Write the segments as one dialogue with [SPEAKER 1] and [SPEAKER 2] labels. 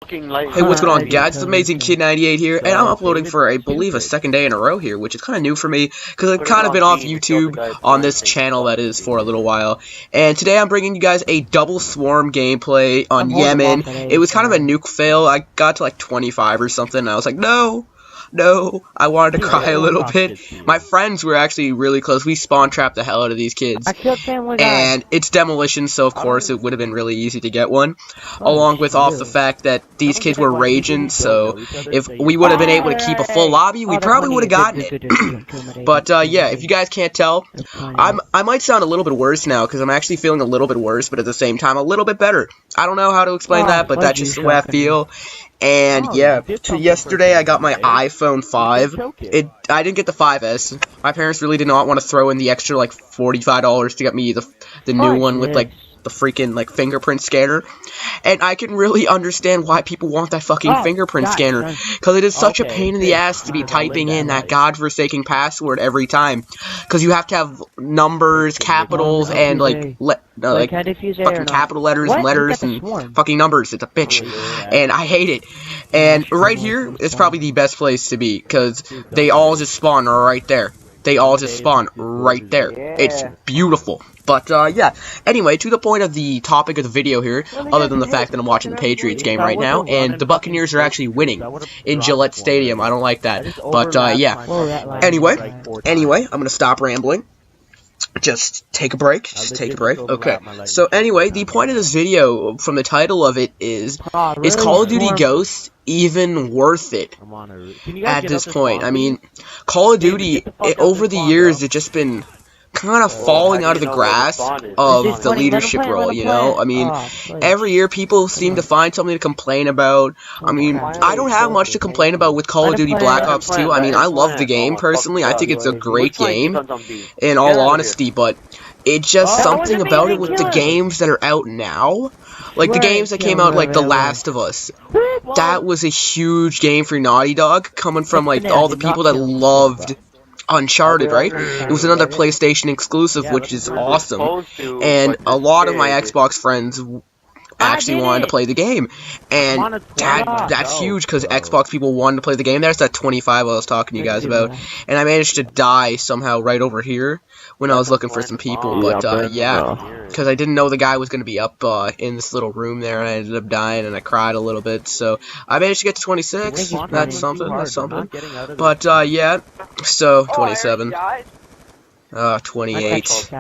[SPEAKER 1] Hey, what's going on, guys? It's Amazing Kid 98 here, and I'm uploading for, I believe, a second day in a row here, which is kind of new for me, because I've kind of been off YouTube on this channel, that is, for a little while. And today I'm bringing you guys a double swarm gameplay on Yemen. It was kind of a nuke fail. I got to like 25 or something, and I was like, no, I wanted to cry a little bit. My friends were actually really close. We spawn trapped the hell out of these kids. And it's demolition, so of course it would have been really easy to get one. Along with off the fact that these kids were raging, so if we would have been able to keep a full lobby, we probably would have gotten it. But yeah, if you guys can't tell, I might sound a little bit worse now, because I'm actually feeling a little bit worse, but at the same time a little bit better. I don't know how to explain that, but that's just the way I feel. And yeah, yesterday I got my iPhone 5. I didn't get the 5S. My parents really did not want to throw in the extra like $45 to get me the new one with like the freaking like fingerprint scanner. And I can really understand why people want that fucking fingerprint scanner, because it is such a pain in the ass to be typing in that godforsaken password every time, because you have to have numbers, capitals, and like fucking capital letters and letters and fucking numbers. It's a bitch, and I hate it. And right here is probably the best place to be, because they all just spawn right there. They all just spawn right there. It's beautiful. But, yeah. Anyway, to the point of the topic of the video here, other than the fact that I'm watching the Patriots game right now, and the Buccaneers are actually winning in Gillette Stadium. I don't like that. But, yeah. Anyway, I'm gonna stop rambling. Just take a break. Okay. So, anyway, the point of this video, from the title of it, is Call of Duty Ghosts even worth it at this point? I mean, Call of Duty, over the years, it's just been kind of falling out of the grasp of the leadership role, you know? I mean, every year people seem to find something to complain about. I mean, I don't have much to complain about with Call of Duty Black Ops 2. I mean, I love the game, personally. I think it's a great game, in all honesty, but it's just something about it with the games that are out now. Like, the games that came out, like The Last of Us. That was a huge game for Naughty Dog, coming from, like, all the people that loved Uncharted, right? It was another PlayStation exclusive, which is awesome. And a lot of my Xbox friends actually wanted to play the game, and that's huge, because Xbox people wanted to play the game. There's that 25 I was talking to you guys about, and I managed to die somehow right over here when I was looking for some people. But yeah, because I didn't know the guy was going to be up in this little room there, and I ended up dying, and I cried a little bit. So I managed to get to 26. That's something. But yeah, so 27. 28.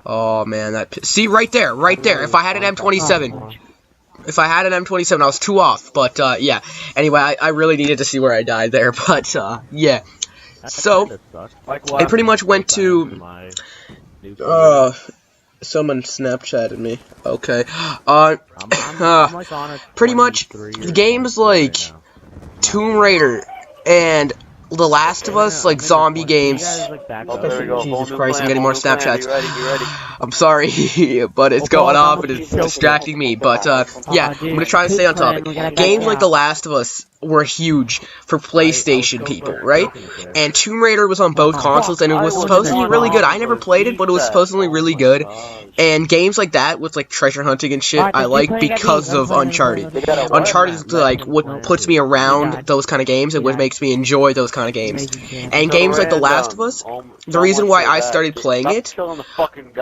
[SPEAKER 1] Oh man, see right there. If I had an M27, I was 2 off. But yeah. Anyway, I really needed to see where I died there. But yeah. So I pretty much went to. Someone Snapchatted me. Okay. Pretty much the games like Tomb Raider and The Last of Us, like zombie games. Jesus Christ, I'm getting more Snapchats. I'm sorry, but it's going off and it's distracting me. But yeah, I'm gonna try to stay on topic. Games like The Last of Us were huge for PlayStation people, right? And Tomb Raider was on both consoles, and it was supposedly really good. I never played it, but it was supposedly really good. And games like that, with like treasure hunting and shit, I like because of Uncharted. Uncharted is like what puts me around those kind of games, and what makes me enjoy those kind of games. And games like The Last of Us, the reason why I started playing it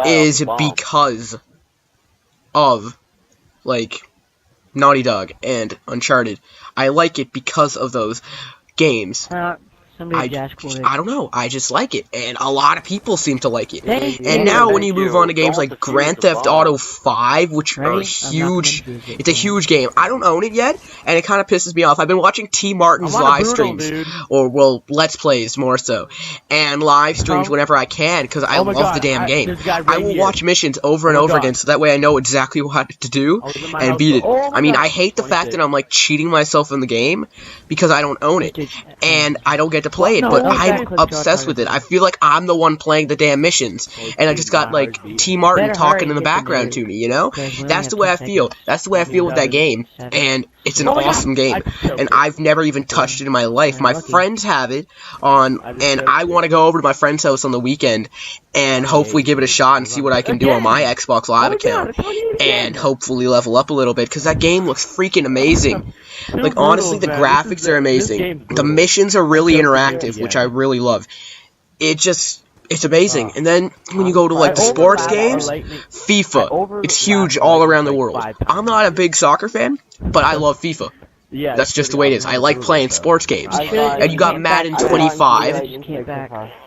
[SPEAKER 1] is because of, like, Naughty Dog and Uncharted. I like it because of those games. I don't know. I just like it, and a lot of people seem to like it. And now when you move on to games like Grand Theft Auto 5, which are huge, it's a huge game. I don't own it yet, and it kind of pisses me off. I've been watching T. Martin's live streams, or well, Let's Plays more so, and live streams whenever I can, because I love the damn game. I will watch missions over and over again, so that way I know exactly what to do and beat it. I mean, I hate the fact that I'm like cheating myself in the game because I don't own it, and I don't get get to play it, but I'm obsessed with it. I feel like I'm the one playing the damn missions, and I just got like T. Martin talking in the background to me, you know? That's the way I feel. That's the way I feel with that game, and it's an awesome game, and I've never even touched it in my life. My friends have it on, and I want to go over to my friend's house on the weekend and hopefully give it a shot and see what I can do on my Xbox Live account, and hopefully level up a little bit, because that game looks freaking amazing. Like, honestly, the graphics are amazing. The missions are really interactive, which I really love. It's amazing. And then when you go to like the sports games, FIFA, it's huge all around the world. I'm not a big soccer fan, but I love FIFA. That's just the way it is. I like playing sports games. And you got Madden 25.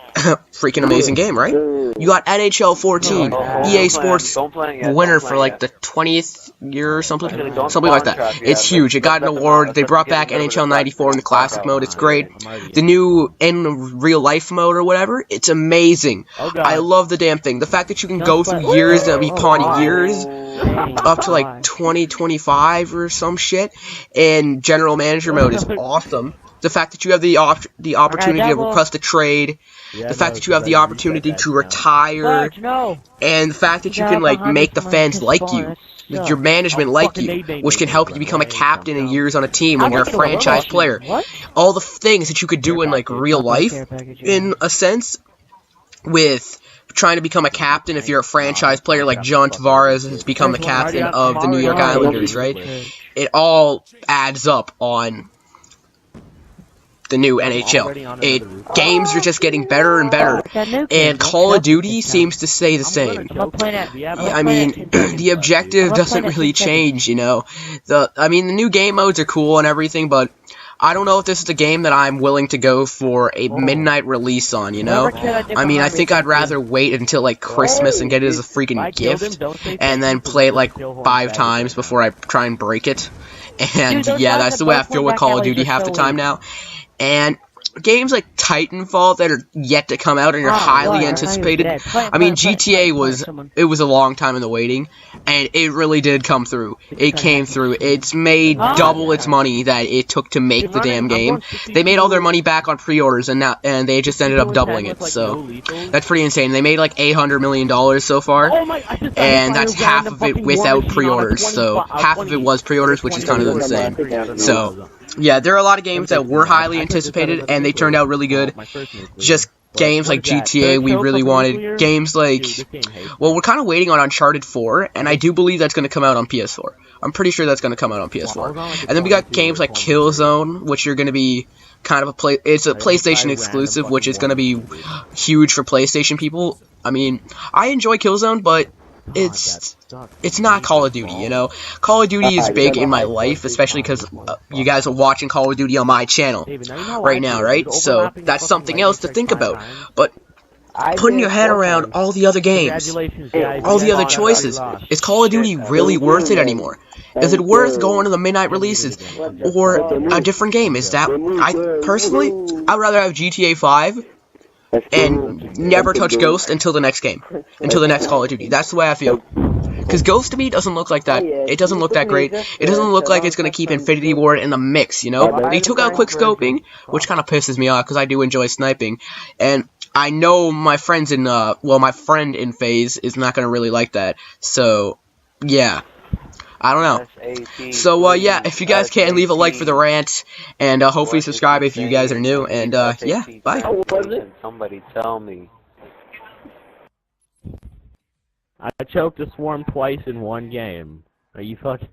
[SPEAKER 1] Freaking amazing game, right? You got NHL 14, EA Sports winner for like the 20th year or something like that. It's huge. It got an award. They brought back NHL 94 in the classic mode. It's great. The new in real life mode or whatever, it's amazing. I love the damn thing. The fact that you can go through years upon years, up to like 2025 or some shit, and general manager mode is awesome. The fact that you have the opportunity to request a trade, the fact that you have the opportunity to retire, and the fact that you can like make the fans like you, your management like you, which can help you become a captain in years on a team when you're a franchise player. All the things that you could do in like real life, in a sense, with trying to become a captain if you're a franchise player like John Tavares has become the captain of the New York Islanders, right? It all adds up on the new NHL. Games are just getting better and better, and Call of Duty seems to stay the same. I mean, the objective doesn't really change, you know. The new game modes are cool and everything, but I don't know if this is a game that I'm willing to go for a midnight release on, you know? I mean, I think I'd rather wait until, like, Christmas and get it as a freaking gift, and then play it, like, 5 times before I try and break it. And, yeah, that's the way I feel with Call of Duty half the time now. And games like Titanfall that are yet to come out and are highly anticipated. I mean, GTA was a long time in the waiting, and it really did come through. It came through. It's made double its money that it took to make the damn game. They made all their money back on pre-orders, and they just ended up doubling it. So that's pretty insane. They made like $800 million so far, and that's half of it without pre-orders. So half of it was pre-orders, which is kind of insane. So yeah, there are a lot of games that were highly anticipated, and they turned out really good. Just games like GTA, we really wanted. Games like, well, we're kind of waiting on Uncharted 4, and I do believe that's going to come out on PS4. I'm pretty sure that's going to come out on PS4. And then we got games like Killzone, which are going to be kind of it's a PlayStation exclusive, which is going to be huge for PlayStation people. I mean, I enjoy Killzone, but it's not Call of Duty, you know? Call of Duty is big in my life, especially because you guys are watching Call of Duty on my channel right now, right? So that's something else to think about. But putting your head around all the other games, all the other choices, is Call of Duty really worth it anymore? Is it worth going to the midnight releases or a different game? Is that, I'd rather have GTA 5 and never touch Ghost until the next game, until the next Call of Duty. That's the way I feel. Because Ghost to me doesn't look like that. It doesn't look that great. It doesn't look like it's going to keep Infinity Ward in the mix, you know? They took out quick scoping, which kind of pisses me off because I do enjoy sniping. And I know my friends in, my friend in FaZe is not going to really like that. So, yeah. I don't know. So, yeah, if you guys can, leave a like for the rant, and hopefully subscribe if you guys are new, and, yeah, bye.
[SPEAKER 2] Somebody tell me.
[SPEAKER 3] I choked a swarm twice in one game. Are you fucking...